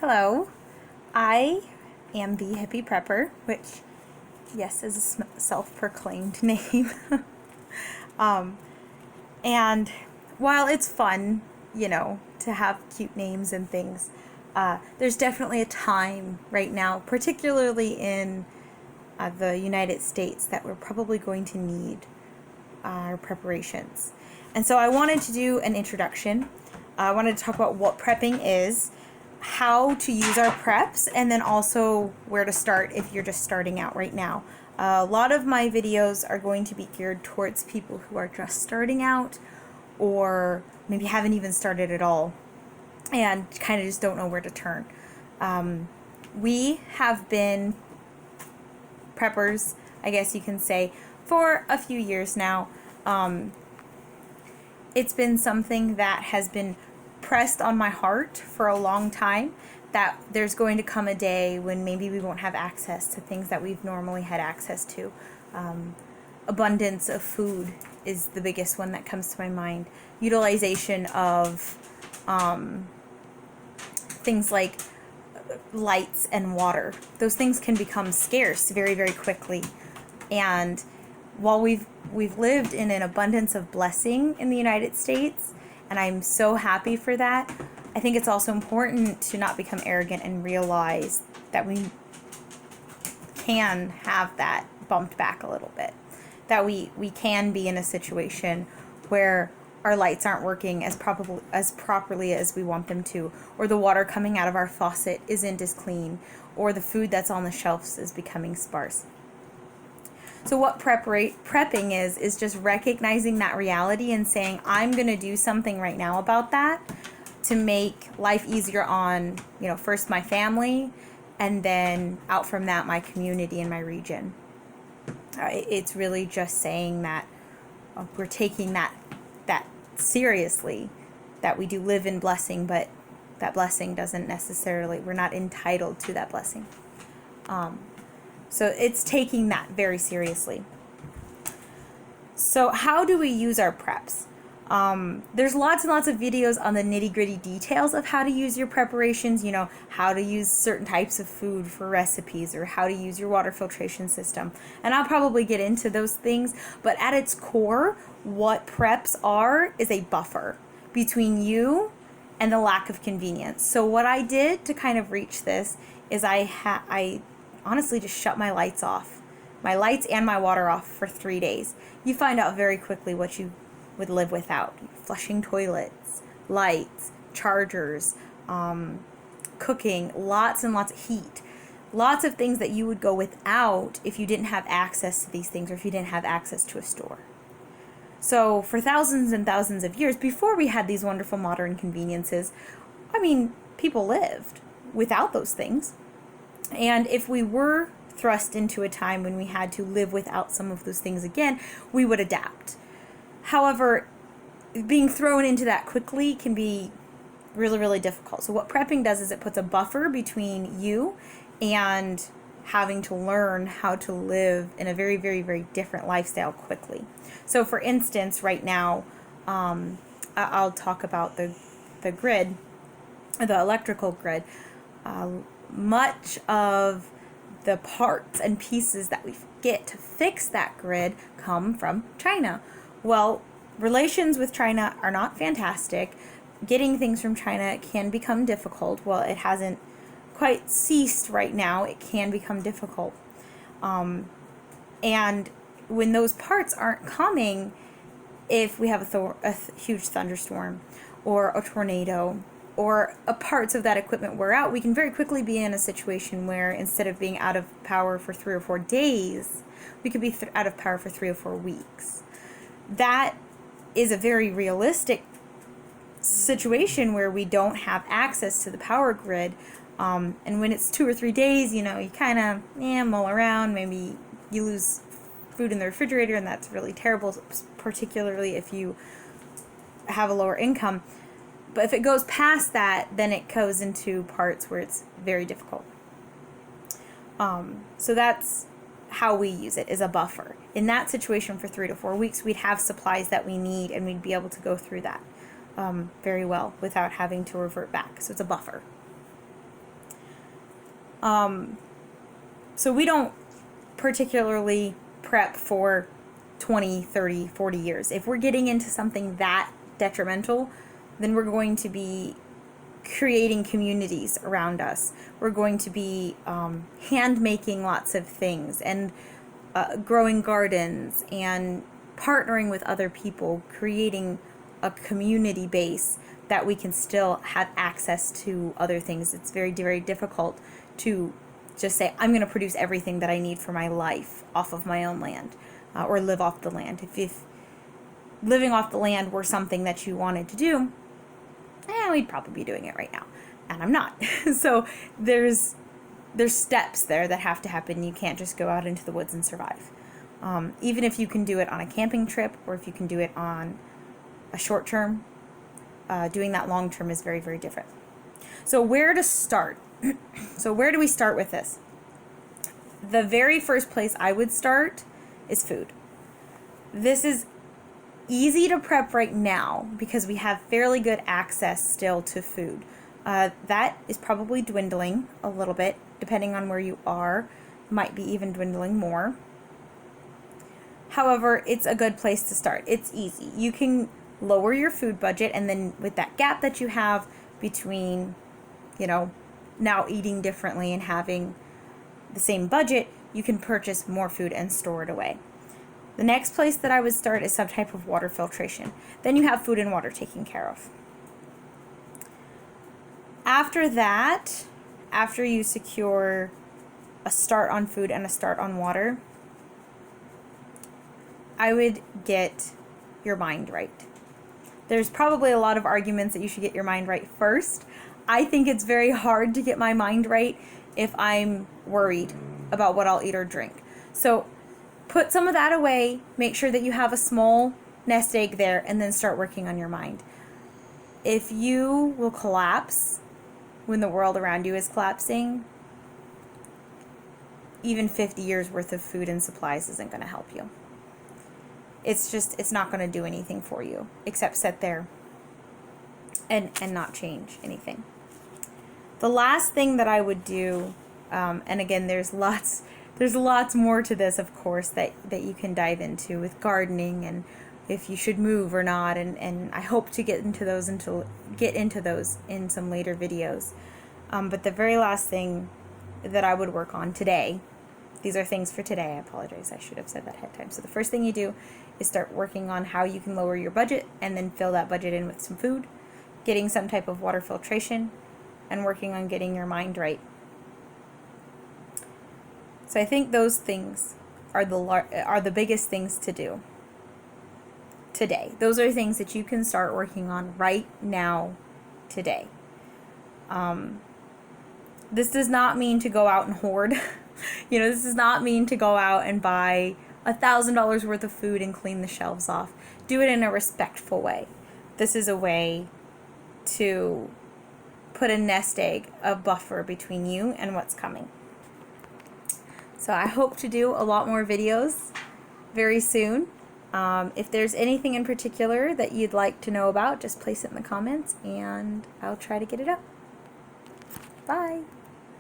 Hello, I am the hippie prepper, which, yes, is a self-proclaimed name. um, and while it's fun, to have cute names and things, there's definitely a time right now, particularly in the United States, that we're probably going to need our preparations. And so I wanted to do an introduction. I wanted to talk about what prepping is, how to use our preps, and then also where to start if you're just starting out right now. A lot of my videos are going to be geared towards people who are just starting out or maybe haven't even started at all and kind of just don't know where to turn. We have been preppers, I guess you can say, for a few years now. It's been something that has been pressed on my heart for a long time, that there's going to come a day when maybe we won't have access to things that we've normally had access to. Abundance of food is the biggest one that comes to my mind. Utilization of things like lights and water. Those things can become scarce very, very quickly. And while we've lived in an abundance of blessing in the United States, and I'm so happy for that, I think it's also important to not become arrogant and realize that we can have that bumped back a little bit. That we can be in a situation where our lights aren't working as properly as we want them to, or the water coming out of our faucet isn't as clean, or the food that's on the shelves is becoming sparse. So what prepping is just recognizing that reality and saying, I'm going to do something right now about that to make life easier on, first my family, and then out from that, my community and my region. It's really just saying that we're taking that seriously, that we do live in blessing, but that blessing doesn't necessarily, we're not entitled to that blessing. So it's taking that very seriously. So how do we use our preps? There's lots and lots of videos on the nitty-gritty details of how to use your preparations, how to use certain types of food for recipes, or how to use your water filtration system. And I'll probably get into those things, but at its core, what preps are is a buffer between you and the lack of convenience. So what I did to kind of reach this is I honestly just shut my lights off. My lights and my water off for 3 days. You find out very quickly what you would live without. Flushing toilets, lights, chargers, cooking, lots and lots of heat. Lots of things that you would go without if you didn't have access to these things, or if you didn't have access to a store. So for thousands and thousands of years, before we had these wonderful modern conveniences, people lived without those things. And if we were thrust into a time when we had to live without some of those things again, we would adapt. However, being thrown into that quickly can be really, really difficult. So what prepping does is it puts a buffer between you and having to learn how to live in a very, very, very different lifestyle quickly. So for instance, right now, I'll talk about the grid, the electrical grid. Much of the parts and pieces that we get to fix that grid come from China. Well, relations with China are not fantastic. Getting things from China can become difficult. Well, it hasn't quite ceased right now. It can become difficult. And when those parts aren't coming, if we have a huge thunderstorm or a tornado, or parts of that equipment wear out, we can very quickly be in a situation where instead of being out of power for 3 or 4 days, we could be out of power for 3 or 4 weeks. That is a very realistic situation where we don't have access to the power grid. And when it's 2 or 3 days, you kind of mull around. Maybe you lose food in the refrigerator, and that's really terrible, particularly if you have a lower income. But if it goes past that, then it goes into parts where it's very difficult. So that's how we use it, is a buffer. In that situation for 3 to 4 weeks, we'd have supplies that we need, and we'd be able to go through that very well without having to revert back. So it's a buffer. So we don't particularly prep for 20, 30, 40 years. If we're getting into something that detrimental, then we're going to be creating communities around us. We're going to be hand making lots of things and growing gardens and partnering with other people, creating a community base that we can still have access to other things. It's very, very difficult to just say, I'm going to produce everything that I need for my life off of my own land, or live off the land. If living off the land were something that you wanted to do, we'd probably be doing it right now. And I'm not. So there's steps there that have to happen. You can't just go out into the woods and survive. Even if you can do it on a camping trip, or if you can do it on a short term, doing that long term is very, very different. So where to start? So where do we start with this? The very first place I would start is food. This is easy to prep right now because we have fairly good access still to food. That is probably dwindling a little bit, depending on where you are. Might be even dwindling more. However, it's a good place to start. It's easy. You can lower your food budget, and then with that gap that you have between, now eating differently and having the same budget, you can purchase more food and store it away. The next place that I would start is some type of water filtration. Then you have food and water taken care of. After that, after you secure a start on food and a start on water, I would get your mind right. There's probably a lot of arguments that you should get your mind right first. I think it's very hard to get my mind right if I'm worried about what I'll eat or drink. So put some of that away, make sure that you have a small nest egg there, and then start working on your mind. If you will collapse when the world around you is collapsing, even 50 years worth of food and supplies isn't going to help you. It's not going to do anything for you except sit there and not change anything. The last thing that I would do, and again, there's lots more to this, of course, that you can dive into with gardening and if you should move or not, and I hope to get into those in some later videos. But the very last thing that I would work on today, these are things for today, I apologize, I should have said that ahead of time. So the first thing you do is start working on how you can lower your budget and then fill that budget in with some food, getting some type of water filtration, and working on getting your mind right. So I think those things are the biggest things to do today. Those are things that you can start working on right now, today. This does not mean to go out and hoard. This does not mean to go out and buy $1,000 worth of food and clean the shelves off. Do it in a respectful way. This is a way to put a nest egg, a buffer between you and what's coming. So I hope to do a lot more videos very soon. If there's anything in particular that you'd like to know about, just place it in the comments and I'll try to get it up. Bye.